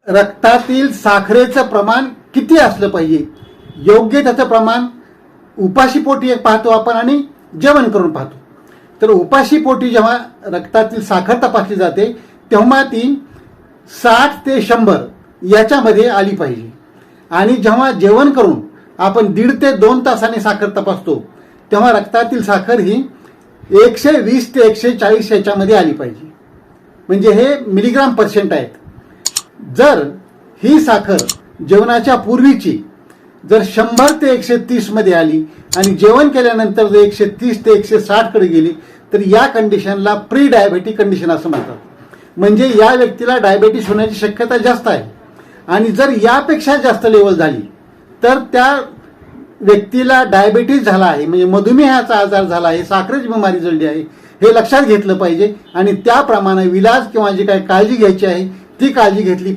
रक्तातील साखरेचं प्रमाण किती असलं पाहिजे, योग्य त्याचं प्रमाण उपाशीपोटी एक पाहतो आपण आणि जेवण करून पाहतो. तर उपाशीपोटी जेव्हा रक्तातील साखर तपासली जाते तेव्हा ती 60 ते 100 याच्यामध्ये आली पाहिजे. आणि जेव्हा जेवण करून आपण 1.5 ते 2 तासाने साखर तपासतो तेव्हा रक्तातील साखर ही 120 ते 140 याच्यामध्ये आली पाहिजे. म्हणजे हे मिलीग्राम % आहेत. जर ही साखर जेवणाच्या पूर्वीची जर 100 ते 130 मध्ये आली आणि जेवण केल्यानंतर जर 130 ते 160 कडे गेली तर या कंडिशनला प्री डायबेटिक कंडिशन असं म्हणतात. म्हणजे या व्यक्तीला डायबेटीस होण्याची शक्यता जास्त आहे. आणि जर यापेक्षा जास्त लेवल झाली तर त्या व्यक्तीला डायबेटीस झाला आहे, म्हणजे मधुमेहाचा आजार झाला आहे, साखरेची बिमारी जळली आहे हे लक्षात घेतलं पाहिजे. आणि त्याप्रमाणे विलाज किंवा जी काही काळजी घ्यायची आहे ती काळजी घेतली पाहिजे.